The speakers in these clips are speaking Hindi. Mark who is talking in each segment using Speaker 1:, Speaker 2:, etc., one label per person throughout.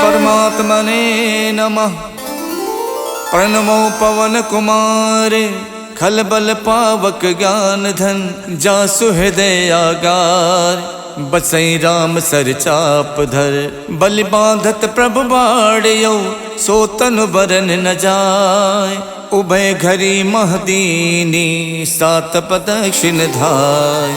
Speaker 1: परमात्मने नमः। प्रणमो पवन कुमारे खलबल पावक ज्ञान धन जासु हृदय आगार। बसई राम सर चाप धर बलि बांधत प्रभु बाड़ियो सो तनु बरन न जाय। उभय घरी महदीनी सात प्रदक्षिण धाय।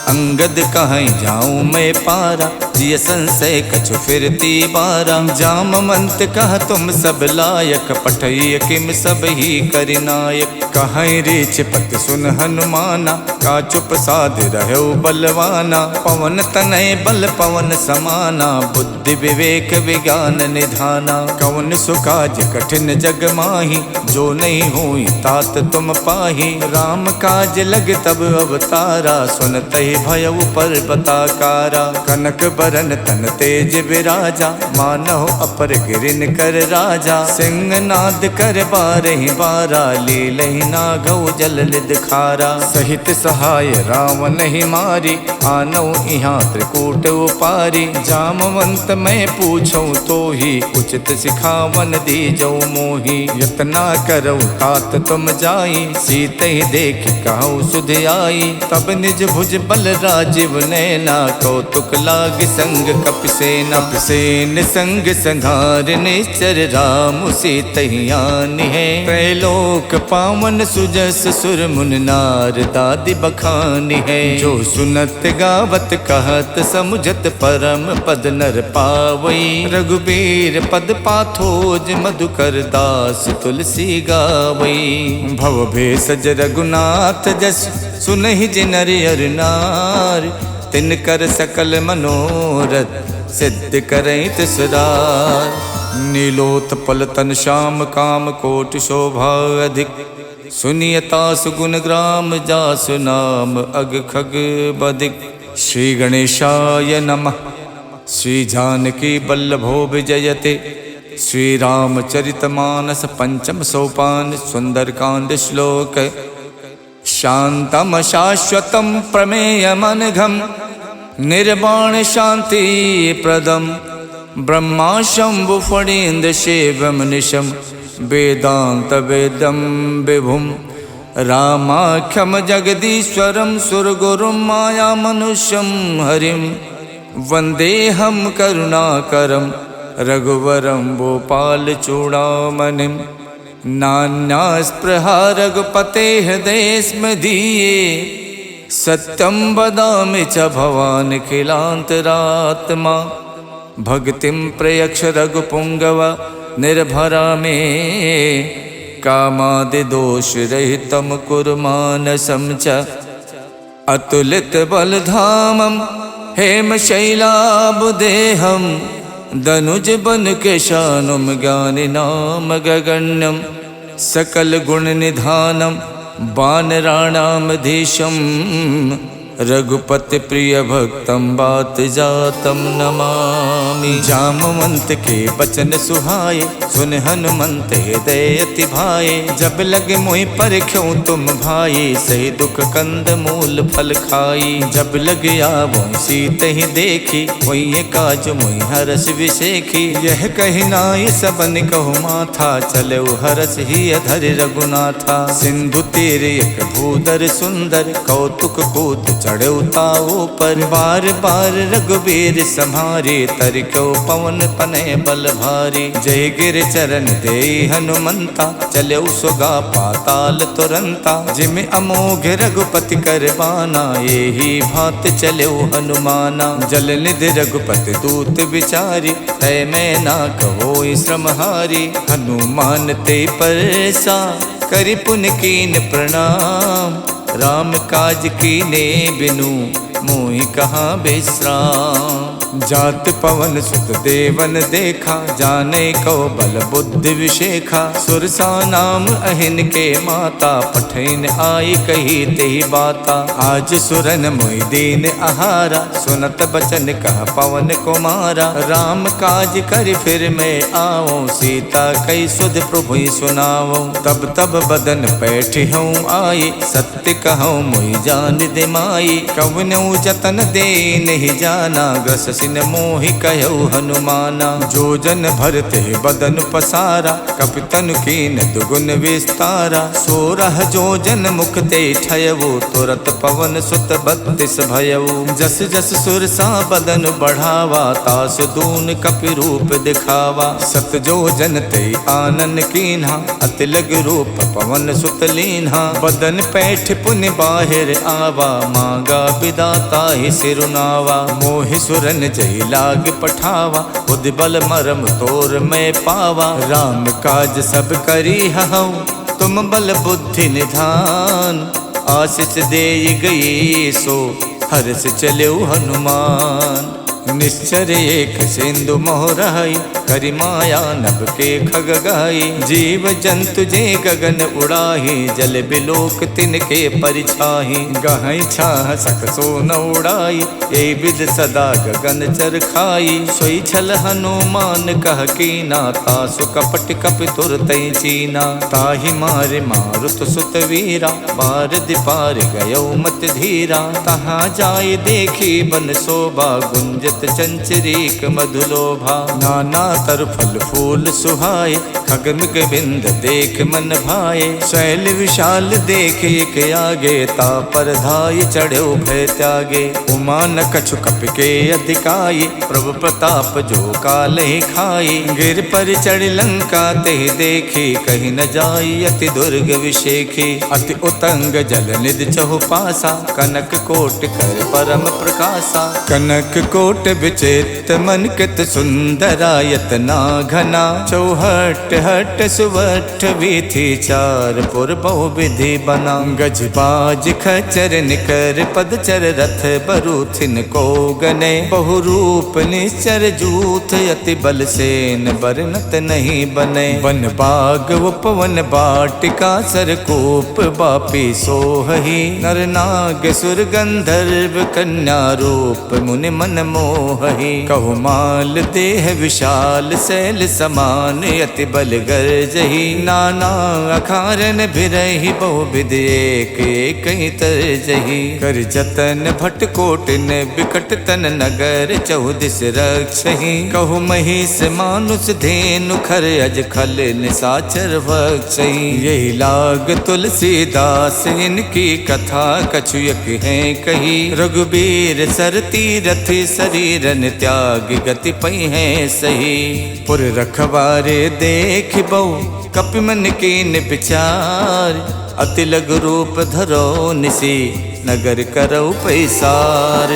Speaker 1: अंगद कहीं जाऊं मैं पारा जिय संशय कछु फिरती बारा। जामवंत कह तुम सब लायक पठय किम सब ही करिनायक। कहीं रीछ पत सुन हनुमाना का चुप साध रहो बलवाना। पवन तनय बल पवन समाना बुद्धि विवेक विज्ञान निधाना। कवन सुकाज कठिन जग माही जो नहीं हुई तात तुम पाही। राम काज लग तब अवतारा सुनते भयउ पर्वताकारा। कनक बरन तन तेज विराजा मानव अपर गिरिन कर राजा। सिंह नाद कर बारहि बारा लीलहि नागौ जल लिद खारा। सहित सहाय रावण ही मारी आनौ इहाँ त्रिकूट उपारी। जामवंत मैं पूछूं तो ही उचित सिखावन दीजौ मोही। यतना करौ तात तुम जाई सीते ही देख कहु सुध आई। तब निज भुज बल राजीव नैना कौतुक लाग संग कपिसेना। कपिसेन संग संघार निश्चर राम सीतहियान है। त्रैलोक पावन सुजस सुर मुन नार दादि बखान है। जो सुनत गावत कहत समुझत परम पद नर पावई। रघुबीर पद पाथोज मधुकर दास तुलसी गावई। भव भेषज रघुनाथ जस सुनहि जिनर अर नार। तिन कर सकल मनोरथ सिद्ध करई तिसरार। नीलोत्पल तन श्याम काम कोटि शोभा अधिक। सुनियता सुगुण ग्राम जासु नाम अग खग बदिक। श्री गणेशाय नमः। श्री जानकी बल्लभो विजयते। श्री रामचरितमानस पंचम सोपान सुंदरकांड श्लोक। शांतम शाश्वतम प्रमेयमनघम निर्वाण शांति प्रदम। ब्रह्मा शंभु फणीन्द्र शिवम निशम वेदांत वेदम विभुम। रामाख्यम जगदीश्वरम सुरगुरुम माया मनुष्यम हरिम। वंदेहम करुणाकरम रघुवरम भोपाल चूड़ामणिम। नान्या स्पृहा रघुपते हृदय स्म धीये। सत्यम वदामि च भवान् खिलान्तरात्मा। भक्तिं प्रयक्ष रघुपुंगव निर्भरा मे। कामादि दोष रहितं कुरु मानसं च। अतुलित बलधामं हेमशैलाभदेहं। दनुज बन केशानुम ज्ञानि नाम गगण्यम। सकल गुण निधानम वानराणामधीशम। रघुपति प्रिय भक्तम बात जातम नमामि। जामवंत के बचन सुहाए सुन हनुमंत हृदय अति भाए। जब लगे मोहि परख्यों तुम भाई सही दुख कंद मूल फल खाई। जब लग आवो सीत ही देखी वही काज मोहि हरस विशेखी। यह कही नाय सबन कहु माथा चले हरस ही अधर रघुनाथा। सिंधु तीर एक भूधर सुंदर कौतुक कूद चढ़े ताओ पर। बार बार रघुबीर सम्हारे तरको पवन तनय बल भारी। जय गिर चरण दे हनुमंता चले सुगा पाताल तुरंता। जिम अमोघ रघुपति कर बाना यही भात चले हनुमाना। जल निधि रघुपति दूत विचारी तय मैं ना कहो श्रमहारी। हनुमान ते परसा करि पुन कीन प्रणाम। राम काज कीने बिनु मोहि कहाँ विश्राम। जात पवन सुत देवन देखा जाने को बल बुद्धि विशेखा। सुरसा नाम अहिन के माता पठैन आई कही तेहि बाता। आज सुरन मोहि दीन आहारा सुनत बचन कह पवन कुमारा। राम काज कर फिर मैं आओ सीता कई सुध प्रभु सुनाओ। तब तब बदन पैठ हूँ आई सत्य कहूँ मोहि जान दिमाई। कवनौ जतन दे नहीं जाना, ग्रस सिन मोहि कहु हनुमाना। जो जन भरते बदन पसारा, कपितन कीन दुगुन विस्तारा। 16 जो जन मुख ते ठयऊ, तुरत पवन सुत 32 भयऊ। जस जस सुरसा बदन बढ़ावा, तास दून कपि रूप दिखावा। 7 जो जन ते आनन कीन्हा, अति लग रूप पवन सुत लीन्हा। बदन पैठ पुनि बाहिर आवा, मांगा विदाता ही सिरुनावा। मोहि सुरन जय लाग पठावा, बुद्धि बल मरम तोर मैं पावा। राम काज सब करी हऊँ, तुम बल बुद्धि निधान। आशीष दे गई सो, हर्ष चले हनुमान। निश्चर एक सिंधु मोहराई, करि माया नभ के खग गाई। जीव जंतु जे गगन उड़ाही, जल बिलोक तिनके परिछाही। गहई छाह सक सो न उड़ाई, ए विद सदा गगन चर खाई। सोई छल हनुमान कह कीना, तासु कपट कपि तुरतै चीना। ताहि मारे मारुत सुत वीरा, बारदि पार गयो मत धीरा। तहाँ जाय देखी बन शोभा, गुंजत चंचरीक मधुलोभा। नाना तर फल फूल सुहाए, खगमिग बिंद देख मन भाए। शैल विशाल देख एक आगे, ता पर धाय चढ़ो भय त्यागे। उमा न कछु कपि के अधिकाई, प्रभु प्रताप जो काल ही खाई। गिर पर चढ़ लंका ते देखी, कहीं न जाई अति दुर्ग विशेखी। अति उतंग जल निधि चहु पासा, कनक कोट कर परम प्रकाशा। कनक कोट विचित्र मन कित सुंदरायत ना घना। चौहट हट सुवठ वीथी, चार पुर बहु विधि बना। गज बाज खचर निकर पदचर, रथ बरूथिन को गने। बहु रूप निश्चर जूथ, अति बल सेन बरनत नहीं बने। वन बाग उपवन बाटिका, सरकूप बापी सोहही। नर नाग सुर गंधर्व कन्या, रूप मुनि मन मोहही। कहु माल देह विशाल, शैल समान अति बल गर्जही। नाना अखारन भिरहि, बहु विधि एक एक तरजही। कर जतन भट कोटिन, बिकट तन नगर चौदिस रक्षही। कहु महिष मानुष धेनु, खर अज खल निसाचर भक्षही। यही लाग तुलसीदास, इनकी कथा कछुयक है कही। रघुबीर सरती रथि, शरीरन त्याग गति पै है सही। पुर रखवारे देख बहु, कपि मन कीन विचार। अति लघु रूप धरो निसी, नगर करौ पैसार।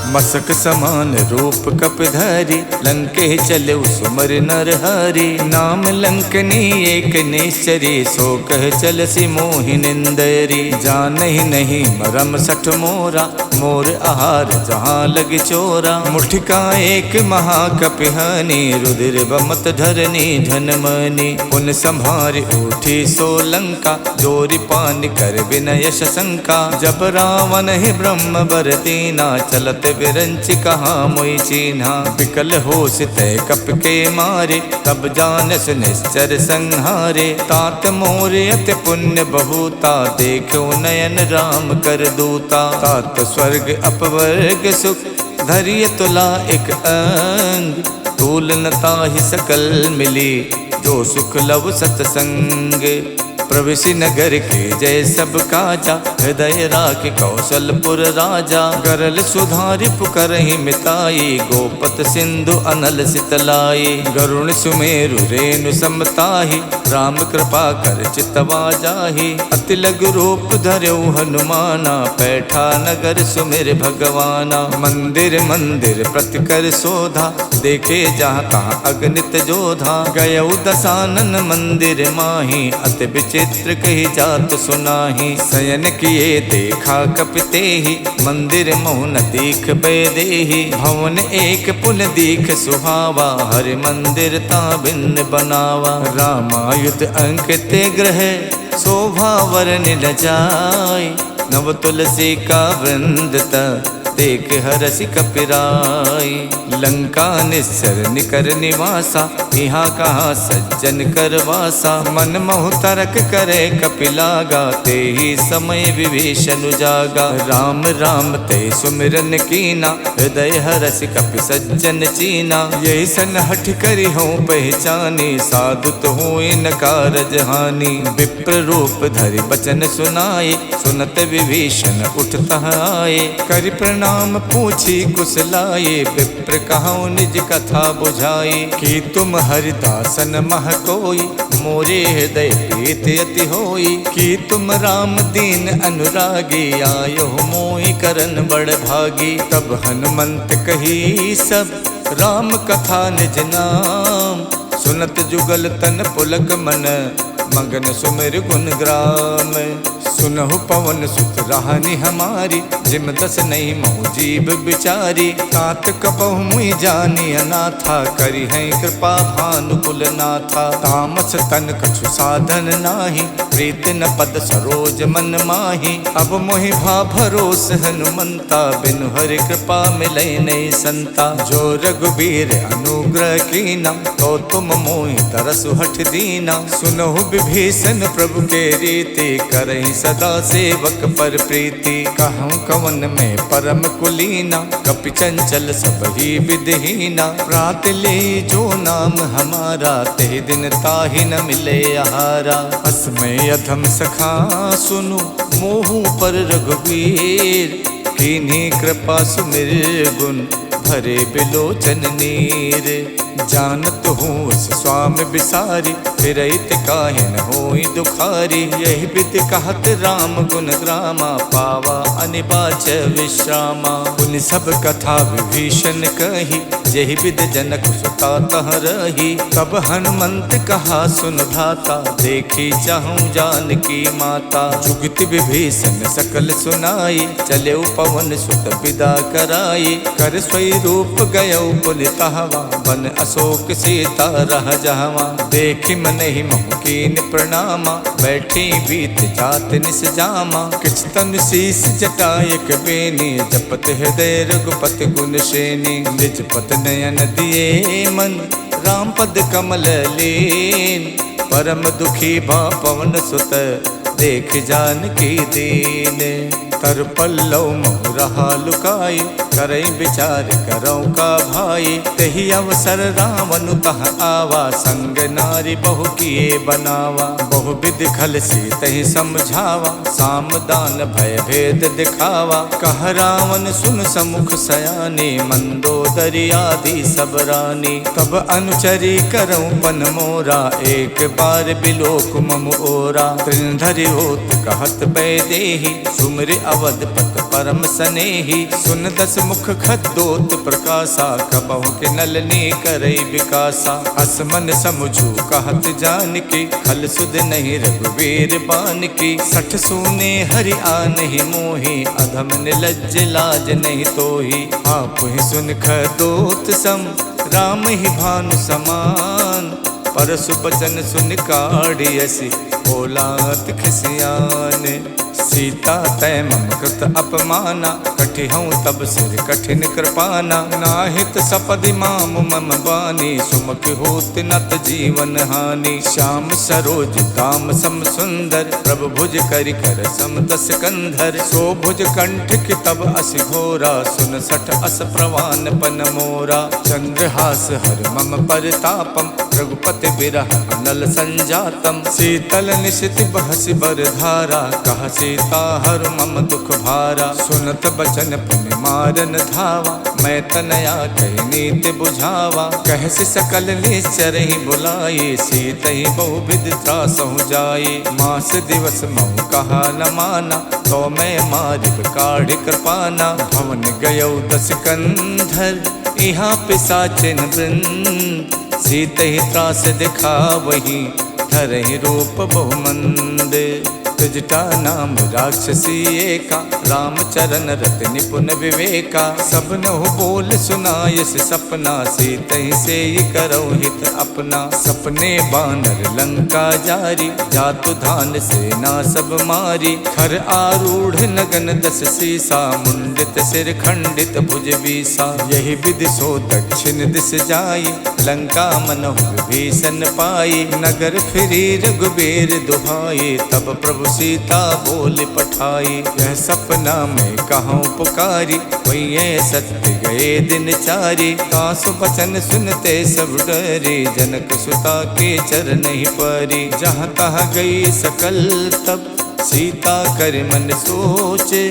Speaker 1: मसक समान रूप कपिधरि, लंके चले सुमर नर हरि। नाम लंकनी एक निश्चरी, सो कह चलसी मोहि निंदरी। जानहि नहीं मरम सठ मोरा, मोर आहार जहाँ लग चोरा। मुठिका एक महाकपिहानी, रुधिर बमत धरनी धनमनी। पुन संभार उठी सो लंका, जोरि पान कर विनय शंका। जब रावण ही ब्रह्म बर दीना, चलत विरंच कहाँ मोई चीन्हा। विकल होश तय कप के मारे, तब जानस निश्चर संहारे। तात मोर अति पुण्य बहुता, देखो नयन राम कर दूता। तात स्वर्ग अपवर्ग सुख, धरिय तुला एक अंग। तूल न ताहि सकल मिली, जो सुख लव सतसंग। प्रविशि नगर के जय सब काजा, हृदय राख कौशलपुर राजा। गरल सुधारि पुकरहि मिताई, गोपत सिंधु अनल सितलाई। गरुण सुमेरु रेणु समताहि, राम कृपा कर चितवा जाहि। अति लघु रूप धर्यो हनुमाना, पैठा नगर सुमिर भगवाना। मंदिर मंदिर प्रति कर शोधा, देखे जहाँ तहाँ अगणित जोधा। गयौ दसानन मंदिर माही, अति चित्र कही जात सुनाही। शयन किए देखा कपिते ही, मंदिर मोहन दीख बेदेही। भवन एक पुन दीख सुहावा, हरि मंदिर ता भिन्न बनावा। रामायुध अंकित ग्रह, शोभा वरन न जाय। नव तुलसी का वृंद देख हरसि कपिराई। लंका निस्सर निकर निवासा, यहाँ कहाँ सज्जन कर वासा। मन मोह तरक करे कपिलागा, ते ही समय विभीषण जागा। राम राम ते सुमिरन कीना, हृदय हरसि कपि सज्जन चीना। यही सन हठ करी हो पहचानी, साधु तो हुए न कारज हानि। विप्र रूप धरि बचन सुनाए, सुनत विभीषण उठता आए। करि प्रणाम पूछी कुशलाए, विप्र कहूँ निज कथा बुझाए। कि तुम हरिदासन मह कोई, मोरे हृदय प्रीत अति होई। कि तुम राम दीन अनुरागी, आयो मोहि करन बड़ भागी। तब हनुमंत कही सब, राम कथा निज नाम। सुनत जुगल तन पुलक मन, मगन सुमिर गुण ग्राम। सुनहु पवन सुत राहनि हमारी, जिम दस नहीं मोह जीव बिचारी। तात कपहु मुई जानी अनाथा, करी है कृपा भानुकुल नाथा। तामस तन कछु साधन नाही, प्रीत न पद सरोज मन माही। अब मोहि भा भरोस हनुमंता, बिनु हरि कृपा मिलै नहीं संता। जो रघुबीर अनुग्रह कीना, तो तुम मोहि तरसु हठ दीना। सुनहु विभीषण प्रभु के रीति, करहि सदा सेवक पर प्रीति। कहूँ कवन में परम कुलीना, कपि चंचल सब ही विधहीना। प्रात ले जो नाम हमारा, ते दिन ताहि न मिले आहारा। असमय अधम सखा सुनु, मोहु पर रघुवीर। कीन्ही कृपा सुमिर गुण, भरे बिलोचन नीर। जानत हूँ उस स्वामी बिसारी, फिरैत काहे न होई दुखारी। यही विधि कहत राम गुण ग्रामा, पावा अनिबाच विश्रामा। पुनि सब कथा विभीषण कही, यही विधि जनक सुता तह रही। तब हनुमंत कहा सुन भ्राता, देखी चाहूँ जानकी माता। जुगत विभीषण सकल सुनाई, चले पवन सुत विदा कराई। कर स्वई रूप गयो पुनितहवा, बन अशोक सीता रह जहवा। देखि मन ही मोह कीन प्रणामा, बैठी बीत जात निस जामा। किछ तन शीस जटायक बेनी, जपत हृदय रघुपति गुण श्रेणी। निज पत नयन दिए मन, राम पद कमल लीन। परम दुखी भा पवन सुत, देख जानकी दीन। तर पल्लव मोह रहा लुकाई, करई विचार करौ का भाई। तही अवसर रावण तह आवा, संग नारी बहु किए बनावा। बहु विधि खल सी तही समझावा, साम दान भय भेद दिखावा। कह रावण सुन समुख सयानी, मंदोदरी आदि सब रानी। तब अनुचरी करौ पन मोरा, एक बार बिलोक मम ओरा। त्रिनधरि होत कहत बैदेही, सुमिर अवधपत परम सनेही। सुन दस मुख खद्दोत प्रकाशा, कबहु के नलनी करई विकासा। अस मन समुझू कहत जानकी, खल सुध नहीं रघुवीर बानकी। सठ सूने हरि आनहि मोहि, अधम निलज्ज लाज नहीं तोहि। आप ही सुन खद्दोत सम, राम ही भानु समान। परसु बचन सुन काढ़ियसि, बोलात खिसियान। सीता तय मम कृत अपमाना, कठिहऊँ तब सिर कठिन कृपाना। नाहित सपदि माम मम बानी, सुमुख होत नत जीवन हानि। श्याम सरोज दाम सम सुंदर, प्रभु भुज करि कर सम दस कंधर। सो भुज कंठ की तब असि घोरा, सुन सठ अस प्रवान पन मोरा। चंद्रहास हर मम परितापम, रघुपति बिरह अनल संजातम। शीतल निशित बहसि बर धारा, कह सीता हर मम दुख भारा। सुनत बचन पुनि मारन धावा, मैं तनया कही नीति बुझावा। कहसि सकल निश्चर ही बुलाई, सीत ही बहु विधि त्रासहु जाई। मास दिवस महु कहा न माना, तो मैं मारिब काढ़ि कृपाना। भवन गयो दस कंधर, यहाँ पिशाचिन वृंद। सीत ही त्रास दिखा वही, धरहि रूप बहुमंद। जटा नाम राक्षसी एका, रामचरण रत निपुण विवेका। सबनहु बोल सुनायस सपना, सीतहि से करौ हित अपना। सपने बानर लंका जारी, जातु धान सेना सब मारी। खर आरूढ़ नगन दस सीसा, मुंडित सिर खंडित भुज बीसा। यही विधि सो दक्षिण दिस जाई, लंका मनहु विभीषण पाई। नगर फिरी रघुबीर दुहाई, तब प्रभु सीता बोल पठाई। यह सपना में कहूँ पुकारी, वही सत्य गए दिन चारी। कासु बचन सुनते सब डरी, जनक सुता के चरण ही परी। जहाँ तहाँ गई सकल तब, सीता कर मन सोचे।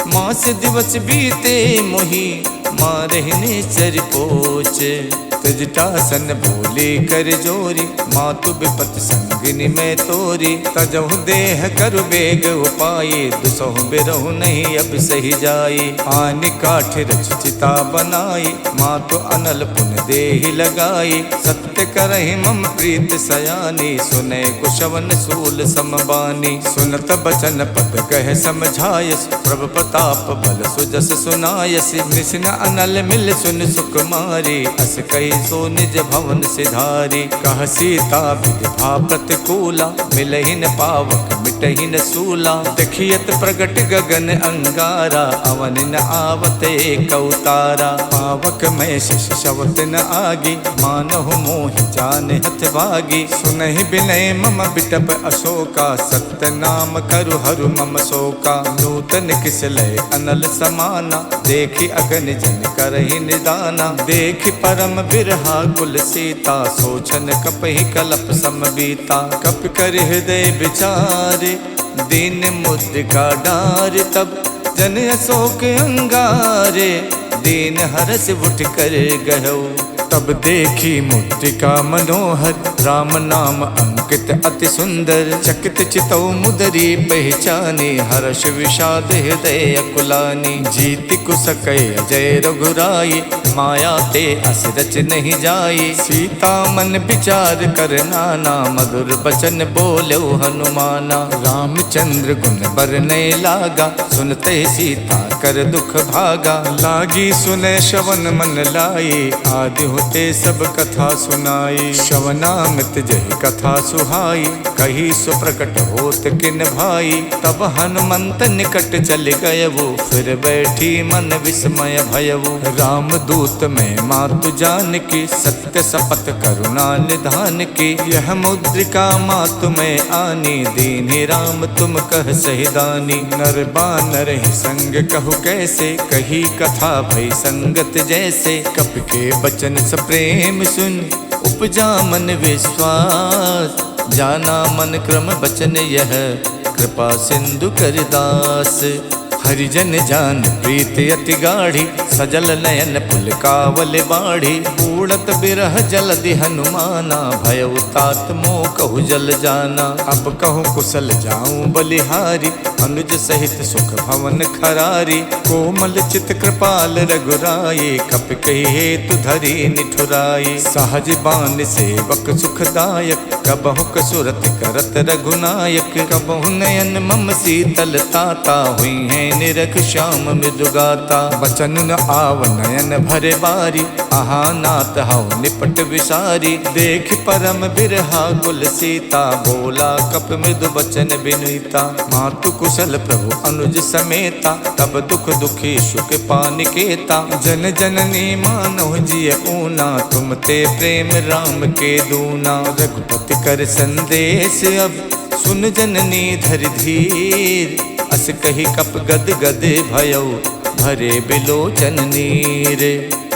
Speaker 1: मास दिवस बीते मोही, मारहिने चर पोचे। तजटासन बोले कर जोरी, मातु विपत संगिनी में तोरी। तजहु देह कर बेग उपाये, दुसहु बिरहु नहीं अब सही जाई। आनि काठ रच चिता बनाई, मातु अनल पुन देहि लगाई। सत्य करहि मम प्रीत सयानी, सुने कुशवन सूल समबानी। सुनत बचन पद कह समझायस, प्रभु प्रताप बल सुजस सुनायस। निसिन अनल मिल सुन सुकुमारी, अस कही सो निज भवन सिधारी। कह सीता विधि प्रतिकूला, मिलहि न पावक मिटहि न सूला। देखियत प्रगट गगन अंगारा, अवन न आवत एक अवतारा। पावक में शिष शवत न आगी, मानहु मोहि जान हथ भागी। सुनहि बिनय मम बिटप अशोका, सत्य नाम करु हरु मम शोका। नूतन किस लय अनल समाना, देखि अगन जन करहि निदाना। देखि परम बिरहा कुल सीता, सोचन कपहि कलप समबीता। कप कर हृदय विचारे, दीन मुद्रिका डार। तब जन अशोक अंगारे, दीन हरस उठ कर गहौ। तब देखी मुद्रिका मनोहर, राम नाम अंकित अति सुंदर। चकित चितौ मुदरी पहचानी, हर्ष विषाद हृदय अकुलानी। जीति कुसकय अजय रघुराई, माया ते अस रच नहीं जाई। सीता मन विचार कर नाना, मधुर बचन बोलो हनुमाना। रामचंद्र गुण बरनय लागा, सुनते सीता कर दुख भागा। लागी सुने श्रवण मन लाई, आदि होते सब कथा सुनाई। श्रवणामृत जहि कथा सुहाई, कही सुप्रकट होत किन भाई। तब हनुमंत निकट चल गयवो, फिर बैठी मन विस्मय भयवो। राम दूत में मातु जान की, सत्य शपथ करुणा निधान की। यह मुद्रिका मातु में आनी, दीन्हि राम तुम कह सहिदानी। नर बानर ही संग कहु कैसे, कही कथा भई संगत जैसे। कप के बचन स प्रेम सुन, उपजा मन विश्वास। जाना मन क्रम बचन यह, कृपा सिंधु कर दास। हरिजन जान प्रीत अति गाढ़ी, सजल नयन पुलकावल बाढ़ी। उड़त बिरह जलधि हनुमाना, भयउ तात मोह कहु जल जाना। अब कहूँ कुशल जाऊं बलिहारी, अनुज सहित सुख भवन खरारी। कोमल चित कृपाल रघुराई, कप कही हेतु धरी निठुराई। सहज बान सेवक सुखदायक, कबहु कसुरत करत रघुनायक। कबहु नयन मम शीतल ताता, हुई है निरख श्याम मृदुगाता। बचन न आव नयन भरे बारी, आहा नाथ हऊ निपट विसारी। देख परम बिरहा कुल सीता, बोला कप मृदु बचन बिनुता। मातु कुशल प्रभु अनुज समेता, तब दुख दुखी सुख पानिकेता। जन जननी मानव जिय ऊना, तुम ते प्रेम राम के दूना। रघुपति कर संदेश अब, सुन जननी धर धीर। अस कही कप गद गद भयउ, भरे बिलोचन नीर।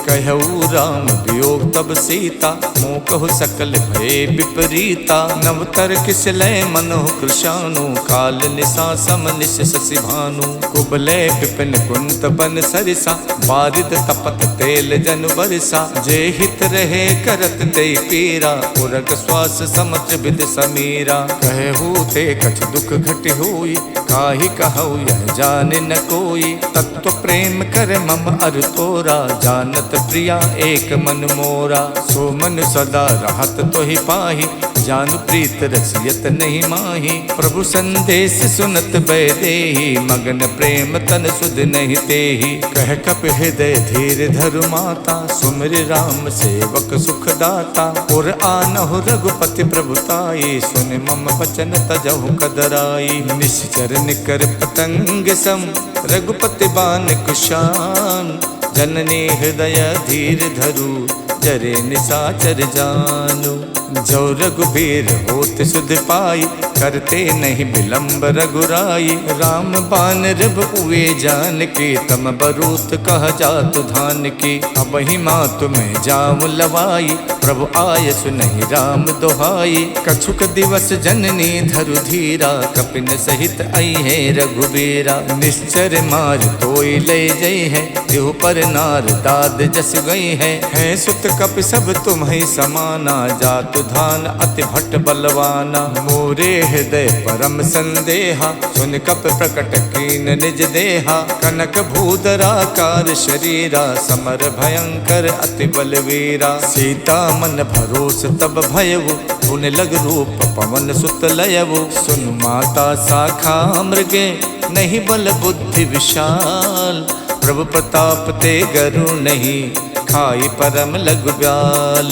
Speaker 1: कहऊ राम वियोग तब सीता, मोह कहु सकल भय विपरीता। नवतर किस लय मनोह कृशानु, काल निशा सम निश शशि भानु। कुबलय विपिन कुंत बन सरिसा, बारिद तपत तेल जन बरसा। जे हित रहे करत ते पीरा, उरग श्वास समुद्र विद समीरा। कहू ते कछ दुख घट होई, काहि कहऊ यह जाने न कोई। तत्व प्रेम कर मम अर तोरा, जानत प्रिया एक मन मोरा। सो मन सदा रहत तो ही पाही, जानु प्रीत रसियत नहीं माही। प्रभु संदेश सुनत बैदेही, मगन प्रेम तन सुध नहीं तेही। कह कप हृदय धीर धरु माता, सुमिर राम सेवक सुख दाता। और आनहु रघुपति प्रभुताई, सुन मम बचन तजहु कदराई। निश्चर निकर पतंग सम, रघुपति बान कुशान। जननी हृदय धीर धरु, जरे निसाचर जानु। जो रघुबीर होत सुध पाई, करते नहीं विलंब रघुराई। राम बान रब उए जान की, तम बरूत कह जातु धान की। अब ही माँ तुम्हें जाऊं लवाई, प्रभु आय सुनहि राम दोहाई। कछुक दिवस जननी धरु धीरा, कपिन सहित आई है रघुबीरा। निश्चर मार तोई ले जई है, देहु पर नार दाद जस गई है। सुत कप सब तुम्हें समाना, जातु धान अति भट्ट बलवाना। मोरे हृदय परम संदेहा, सुन कप प्रकट कीन निज देहा। कनक भूधराकार शरीरा, समर भयंकर अति बलवीरा। सीता मन भरोस तब भयउ, पुन लग रूप पवन सुत लयउ। सुन माता शाखा मृगे, नहीं बल बुद्धि विशाल। प्रभु प्रताप ते गरु नहीं, खाई परम लघु ब्याल।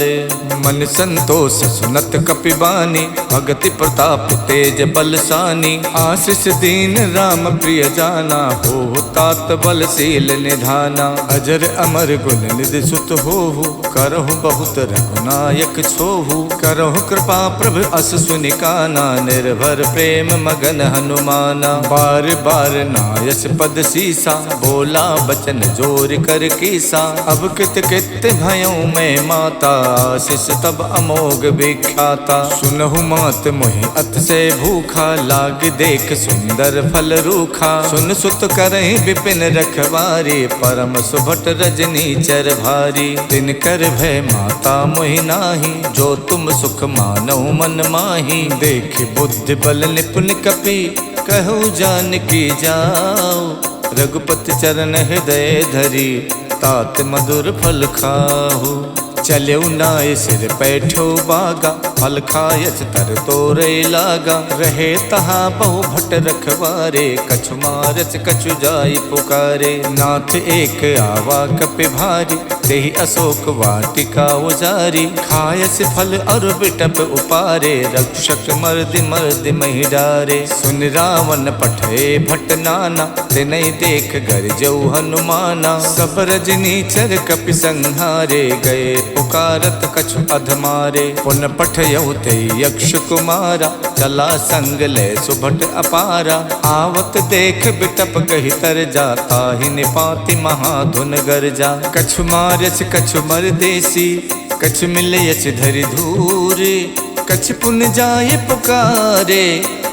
Speaker 1: मन संतोष सुनत कपिबानी, भगति प्रताप तेज बलसानी। आशीष दीन राम प्रिय जाना, हो तात बलशील निधाना। अजर अमर गुण निधि सुत होहु, करहु बहुत रघुनायक छोहु। करहु कृपा प्रभु अस सुनिकाना, निर्भर प्रेम मगन हनुमाना। बार बार नायस पद सीसा, बोला बचन जोर कर कीसा। अब कित कित भयऊ मैं माता, आशीष तब अमोघ विख्याता। सुनहु मात मोहि अत से भूखा, लाग देख सुंदर फल रूखा। सुन सुत करहि विपिन रखवारी, परम सुभट रजनी चर भारी। तिन कर भय माता मोहि नाही, जो तुम सुख मानहु मन माही। देख बुद्धि बल निपुण कपि, कहु जानकी जाओ। रघुपति चरण हृदय धरी, तात मधुर फल खाहु। चलऊ नाय सिर पैठो बागा, फल खायच तर तोरे लागा। रहे तहा बहु भट रखवारे, कछु मारच कछु जाई पुकारे। नाथ एक आवा कपि भारी, देहि अशोक वाटिका उजारी। खायस फल और बिटप उपारे, रक्षक मर्दि मर्दि महि डारे। सुन रावण पठे भट नाना, तिनहि देख गरजऊ हनुमाना। सब रजनीचर कपि संहारे, गए पुकारत कछु अधमारे। पुन पठयऊ ते यक्ष कुमारा, चला संग ले सुभट अपारा। आवत देख बिटप कहि तर जाता, ही निपाति महाधुन गरजा। कछु मारच कछु मरदेसी, कछु मिलयच धरि धूरे। कछु पुन जाय पुकारे,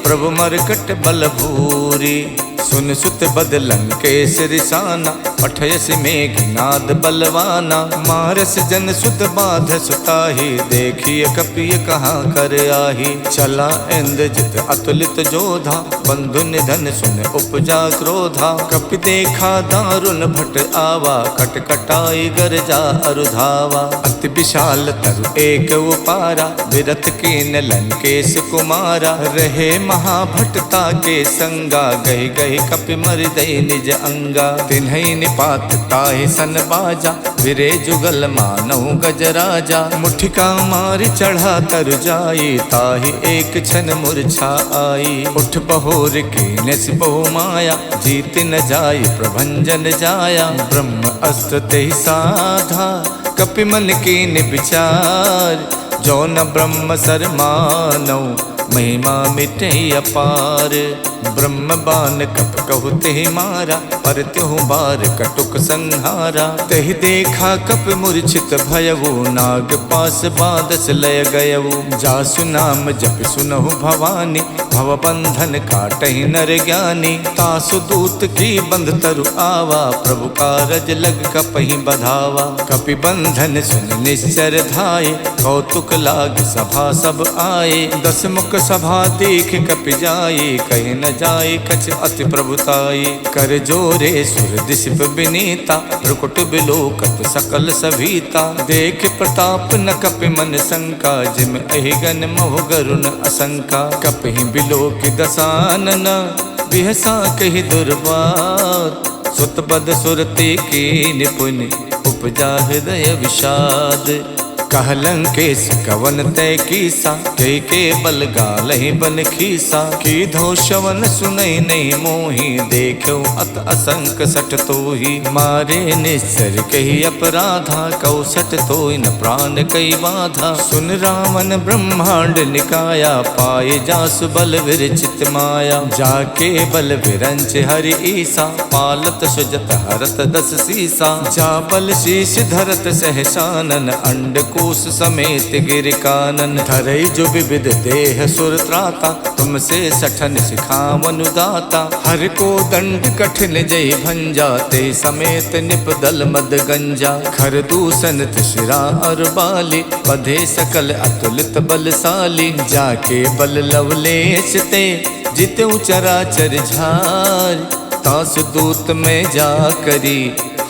Speaker 1: प्रभु मरकट बल भूरी। सुन सुत बदलन के सिरसाना, पठयस मेघनाद बलवाना। मारस जन सुत बाध सुताही, देखिए कपिय कहाँ कर आही। चला इंद्रजित अतुलित जोधा, बंधु निधन सुन उपजा क्रोधा। कपि देखा दारुण भट आवा, कटकटाई गरजा अरुधावा। अति विशाल तरु एक उपारा, विरथ कीन लंकेश कुमारा। रहे महाभटता के संगा, गहि गहि कपि मर दई निज अंगा। तिन्हई निपात ताहि सन बाजा, विरे जुगल मानहु गजराजा। मुठिका मारि चढ़ा तर जाई, ताहि एक क्षण मूर्छा आई। उठ बहोर कीने बहु माया, जीत न जाय प्रभंजन जाया। ब्रह्म अस्त्र तेहि साधा, कपि मन कीन विचार। जो न ब्रह्म सर मानौ, महिमा मिटे अपार। ब्रह्म बान कप कहु तेहि मारा, पर त्यों बार कटुक संहारा। तेहि देखा कप मूर्छित भयउ, नाग पास बादस लय गयउ। जासु नाम जप सुनहु भवानी, भव बंधन काटहि नर ज्ञानी। तासु दूत की बंध तरु आवा, प्रभु कारज लग कपहि बधावा। कपि बंधन सुन निश्चर धाये, कौतुक लाग सभा सब आए। 10 मुख सभा देख कपि जाए, कहीं न जाए कछ अति प्रभुताई। कर जोरे सुर दिशप बिनीता, प्रकुट बिलोकत सकल सभीता। देख प्रताप न कपि मन शंका, जिम अहिगन मोह गरुण असंका। कपि बिलोक दसानन, बिहसा कहि दुर्बात। सुत बद सुरते की निपुण, उपजा हृदय विषाद। कहलंकेश कवन तय कीसा, के बल गालहि बन खीसा। की धो शवन सुनई नहीं मोही, देखो अत असंक सट तोही। मारे निश्चर कही अपराधा, कौसट तोय न प्राण कई बाधा। सुन रावण ब्रह्मांड निकाया, पाए जासु बल विरचित माया। जाके बल विरंच हरि ईसा, पालत सुजत हरत 10 सीसा। जा बल शीश धरत सहसानन, अंड कोश समेत गिर कानन। धरई जो विविध देह सुर त्राता, तुमसे सठन सिखावन दाता। हर को दंड कठिन जय भंजा, ते समेत निप दल मद गंजा। खर दूषण शिरा और बाली, बधे सकल अतुलित बलशाली। जाके बल लवलेश ते, जितु चराचर झार। तासु दूत में जा करी,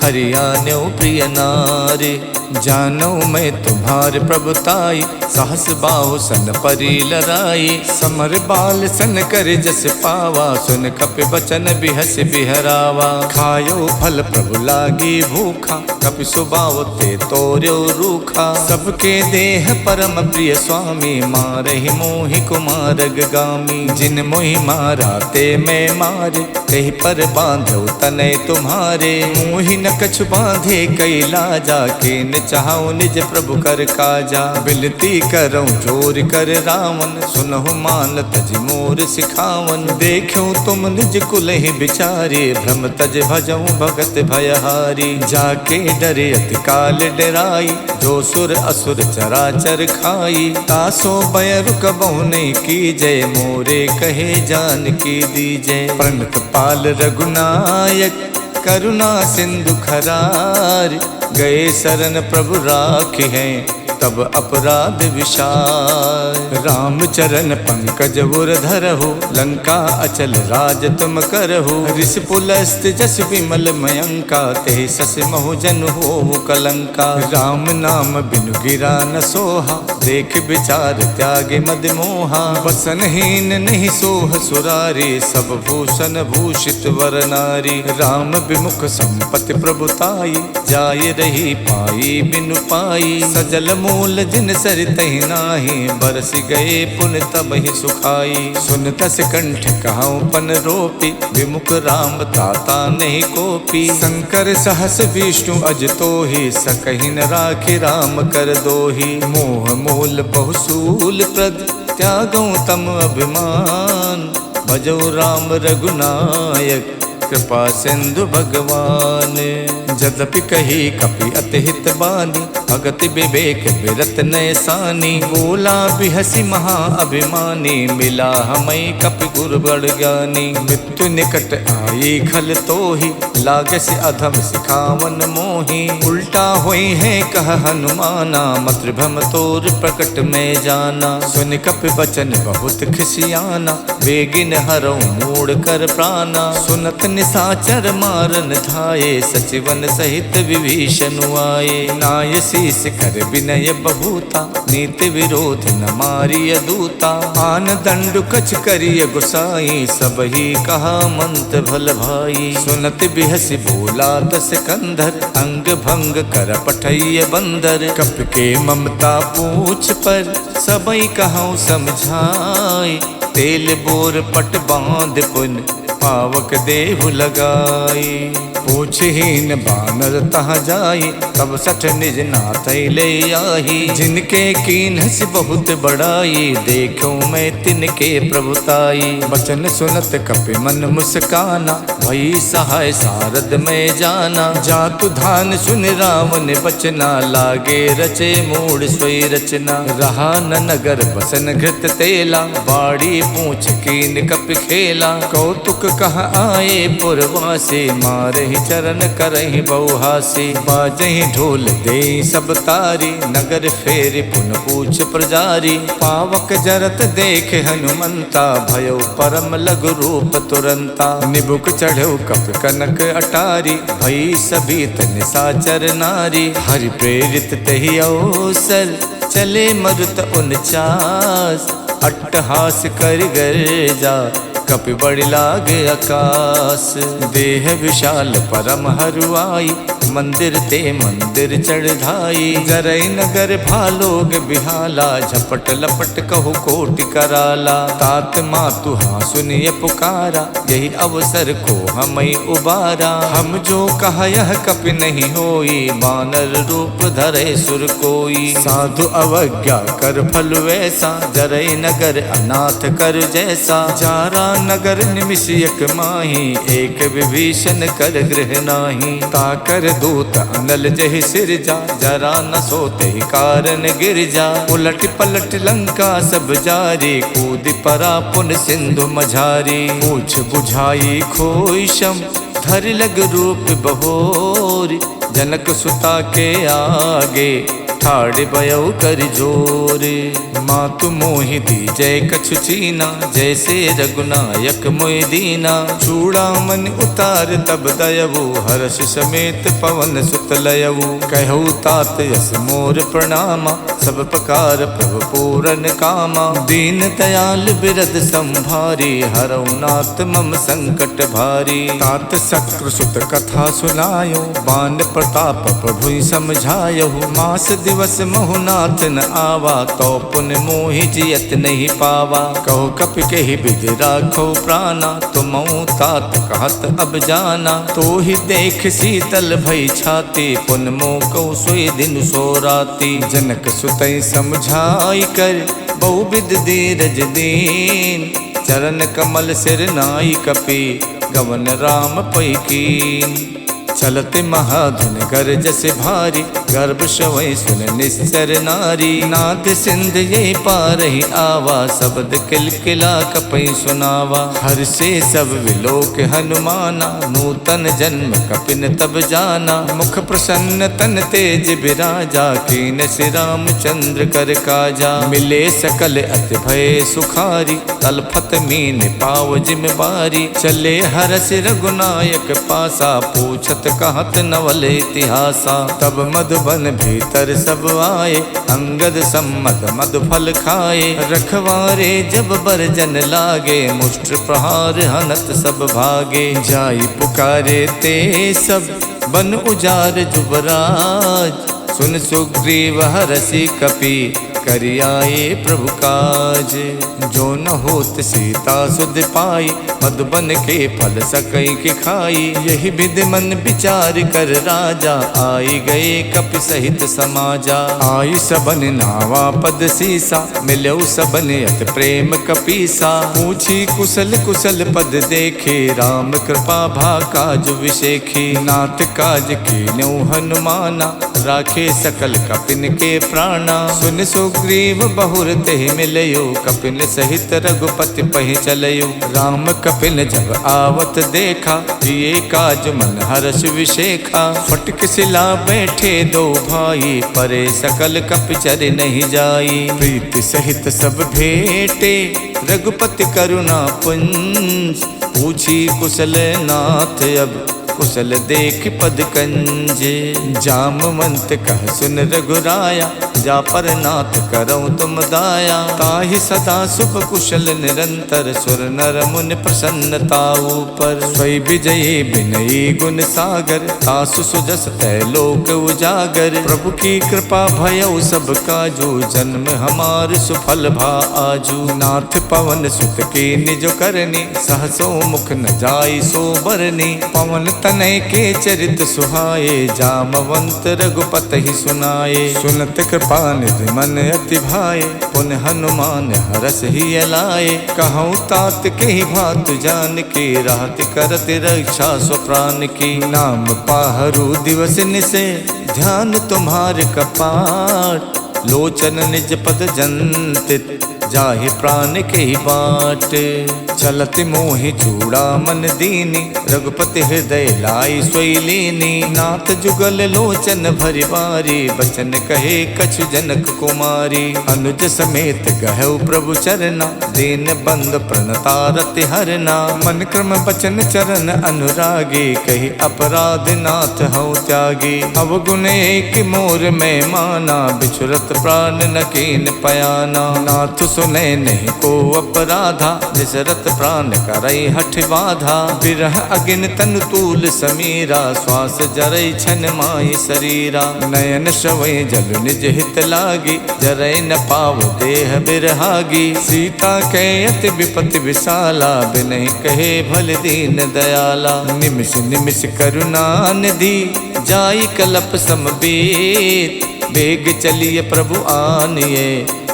Speaker 1: हरियाण्यो प्रिय नारी। जानो मैं तुम्हार प्रभुताई, सहस बाहु सन परी लराई। समर बाल सन कर जस पावा, सुन कपि बचन बिहस बिहरावा। खायो फल प्रभु लागी भूखा, कपि सुबाव ते तोर्यो रूखा। सबके देह परम प्रिय स्वामी, मारहि मोहि कुमारग गामी। जिन मोहि मारा ते मैं मारे, कहीं पर बांधो तनय तुम्हारे। मोहि न कछु बांधे कई लाजा, के न चाहूं निज प्रभु कर काजा। बिनती करऊं जोर कर रावण, सुनहु मान तज मोर सिखावन। देखूं तुम निज कुल ही बिचारे, भ्रम तज भजऊं भगत भयहारी। जाके डरे अति काल डराई, जो सुर असुर चराचर खाई। तासो भय रुकबहु नहीं कीजय, मोरे कहे जान की दीजय। प्रणत पाल रघुनायक, करुणा सिंधु खरार। गए शरण प्रभु राखे हैं, तब अपराध विशाल। राम चरण पंकज उर धरहु, लंका अचल राज तुम करहु। ऋषि पुलस्त जस विमल मयंका, ते सस महु जन हो कलंका। राम नाम बिनु गिरा न सोहा, देख विचार त्यागे मद मोहा। वसनहीन नहीं सोह सुरारी, सब भूषण भूषित वर नारी। राम विमुख संपत्ति प्रभुताई, जाय रही पाई बिनु पाई। सजल मूल जिन सरितहि नाही, बरस गए पुन तब ही सुखाई। सुन तस कंठ कहाऊं पन रोपी, विमुख राम ताता नहीं कोपी। शंकर सहस विष्णु अज तोहि, सकहि न राखि राम कर दोहि। मोह मूल बहुसूल प्रद, त्यागऊं तम अभिमान। भजो राम रघुनायक, कृपा सिंधु भगवान। जदपि कही कपि अति हित बानी, भगति विवेक बिरत नयसानी। बोला बिहसी महा अभिमानी, मिला हमें कपि गुरु बड़ ज्ञानी। मृत्यु निकट आई खल तोहि, लागस अधम सिखावन मोहि। उल्टा होई है कह हनुमाना, मातृभ्रम तोर प्रकट में जाना। सुन कपि बचन बहुत खिसियाना, बेगिन हरऊं मूड कर प्राणा। सुनत निसाचर मारन धाये, सचिवन सहित विभीषण आए। नाय शीस कर विनय बहुता, नीति विरोध न मारिय दूता। आन दंडु कछ करिय गुसाई, सब ही कहा मंत भल भाई। सुनत बिहसी बोला 10 कंधर, अंग भंग कर पठैय बंदर। कप के ममता पूछ पर, सबई कहूँ समझाई। तेल बोर पट बांध पुन, पावक देहु लगाई। पूछहीन बानर तहाँ जाई, तब सठ निज नाथ ले आही। जिनके कीन्हस बहुत बड़ाई, देखूं मैं तिनके प्रभुताई। बचन सुनत कपि मन मुस्काना, भई सहाय सारद में जाना। जा मातु धान सुन रावण बचना, लागे रचे मूड सोई रचना। रहा न नगर बसन घृत तेला, बाड़ी पूछ कीन कप खेला। कौतुक कह आए पुरवासी, मारहि चरण करहि बहुहासी। बाजहि ढोल दे सब तारी, नगर फेरि पुन पूछ प्रजारी। पावक जरत देख हनुमंता, भयो परम लघु रूप तुरंता। निबुक चढ़ो कप कनक अटारी, भई सभीत निसाचर नारी। हरि प्रेरित तहि अवसर, चले मरुत 49। अट्टहास कर गर्जा, कपि बड़ लाग आकाश। देह विशाल परम हरुआई, मंदिर ते मंदिर चढ़ाई। जरई नगर भालोग बिहाला, झपट लपट कहु कोटि कराला। तात मातु हाँ सुनिय पुकारा, यही अवसर को हमई उबारा। हम जो कहा यह कपि नहीं होई, बानर रूप धरे सुर कोई। साधु अवज्ञा कर फल वैसा, जरई नगर अनाथ कर जैसा। जारा नगर निमिषयक माही, एक विभीषण कर गृह नाही। ताकर दूत अनल जहि सिरजा, जरा न सोते कारण गिर जा। उलट पलट लंका सब जारी, कूद परा पुन सिंधु मझारी। पूछ बुझाई खोई शम, धर लग रूप बहोरी। जनक सुता के आगे, ठाड़ बयऊ कर जोरे। मातु मोहि दीजय कछु चीना, जैसे रघुनायक मोहि दीना। चूड़ामन उतार तब दयवु, हर्ष समेत पवन सुत लयवु। कहु तात यस मोर प्रणामा, सब प्रकार प्रभु पूरन कामा। दीन दयाल बिरद संभारी, हरऊ नाथ मम संकट भारी। तात शक्रु सुत कथा सुनायो, बान प्रताप प्रभु समझायो। मास दिवस महुनाथ न आवा, तो पुन मोहि जियत नहीं पावा। कहो कपि कहि विधि राखो प्राणा, तुम तात कहत अब जाना। तो ही देख शीतल भई छाती, पुन मोह कहु सोई दिन सो राती। जनक सुतई समझाई कर, बहुविध धीरज दीन। चरण कमल सिर नाई कपि, गवन राम पै कीन। चलते महाधुन गरजस भारी, गर्भ शवै सुन निस्तर नारी। नाद सिंध ये पारहि आवा, शब्द किलकिला कपै सुनावा। हर से सब विलोक हनुमाना, नूतन जन्म कपिन तब जाना। मुख प्रसन्न तन तेज बिराजा, कीन श्री रामचंद्र कर काजा। मिले सकल अति भय सुखारी, तलफत मीन पाव जिम बारी। चले हरस रघुनायक पासा, पूछत कहत नवल इतिहासा। तब मधुबन भीतर सब आए, अंगद सम्मत मधु फल खाए। रखवारे जब बरजन लागे, मुष्ट प्रहार हनत सब भागे। जाई पुकारे ते सब, बन उजार जुबराज। सुन सुग्रीव हरषि कपि, करियाए प्रभु काज। जो न होत सीता सुध पाई, मधुबन के फल सकई के खाई। यही विधि मन विचार कर राजा, आई गए कपि सहित समाजा। आई सबन नावा पद सीसा, मिलऊ सबन अत प्रेम कपीसा। पूछी कुशल कुशल पद देखे, राम कृपा भा काज विशेखी। नाथ काज कीन्यौ हनुमाना, राखे सकल कपिन के प्राणा। सुन सुग्रीव बहुर तेहि मिलयो, कपिन सहित रघुपति पहि चलयो। राम कपिन जब आवत देखा, जिए काज मन हर्ष विशेखा। फटक सिला बैठे दो भाई, परे सकल कपि चर नहीं जाई। प्रीति सहित सब भेटे, रघुपति करुणा पुंज। पूछी कुशल नाथ अब, कुशल देख पद कंजे। जामवंत कह सुन रघुराया, जा पर नाथ करऊँ तुम दाया। ताहि सदा शुभ कुशल निरंतर, सुर नर मुनि प्रसन्नता ऊपर। स्वै विजयी विनयी गुण सागर, तासु सुजस तै लोक उजागर। प्रभु की कृपा भयउ सब काजू, जन्म हमार सुफल भा आजू। नाथ पवन सुत की निज करनी, सहसो मुख न जाई सो बरनी। पवन तनय के चरित सुहाए, जामवंत रघुपत ही सुनाए। सुनत कृपा निधि मन अति भाए, पुन हनुमान हरस ही अलाए। कहूँ तात के ही भात जान के, राहत करत रक्षा स्व प्राण की। नाम पाहरु दिवस निसे, ध्यान तुम्हारे कपाट। लोचन निज पद जंतित, जाहि प्राण के ही बाट। चलत मोहि चूड़ा मन दीनी, रघुपति हृदय लाई सोई लीनी। नाथ जुगल लोचन भरि बारी, बचन कहे कछु जनक कुमारी। अनुज समेत गहु प्रभु चरना, दीन बंद प्रणतारति हरना। मन क्रम बचन चरण अनुरागी, कही अपराध नाथ हऊँ त्यागी। अवगुण एक मोर में माना, बिछुरत प्राण न कीन पयाना। नाथ सुने नहीं को अपराधा, निसरत प्राण करई हठ बाधा। बिरह अगिन तनु तूल समीरा, श्वास जरई छन माई शरीरा। नयन श्रवै जल निज हित लागी, जरई न पाव देह बिरहागी। सीता के अति विपति विशाला, बिनहि कहे भल दीन दयाला। निमिष निमिष करुणा निधि, जाई कलप समबीत। बेग चलिए प्रभु आनिए,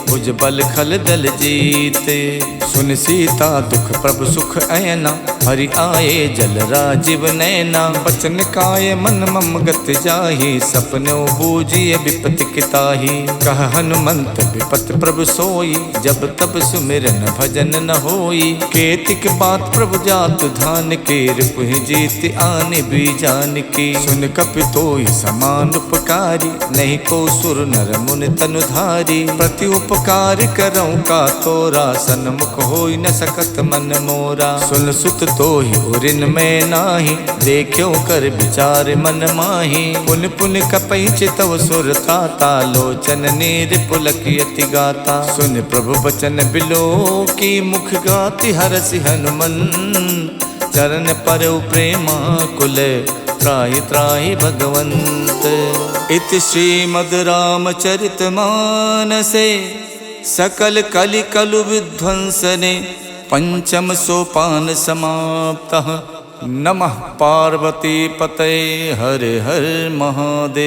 Speaker 1: भुज बल खल दल जीते। सुन सीता दुख प्रभु सुख ऐना, हरि आए जल राजीव नैना। बचन काय मन मम गत जाहि, सपनो बूझिए विपति किताहि। कह हनुमंत विपत प्रभु सोई, जब तब सुमिरन भजन न होई। केतिक बात प्रभु जातु धान के, रिपुहि जीत आने भी जान की। सुन कपितोई समान उपकारी, नहीं को सुर नर मुनि तनुधारी। प्रति उपकार करऊँ का तोरा, सन्मुख होई न सकत मन मोरा। सुन सुत तो ही उरिन में नाही, देखो कर विचार मन माही। पुन पुन कपई चितव सुर ताता, लोचन नीर पुलक यति गाता। सुन प्रभु बचन बिलो की, मुख गाति हरसि हनुमंत। चरण पर प्रेमा कुल, त्राहि त्राहि भगवंत। इति श्रीमद् रामचरित मानसे, सकल कलि कलु विध्वंसने। पंचम सोपान समाप्तः। नमः पार्वती पतये, हर हर महादेव।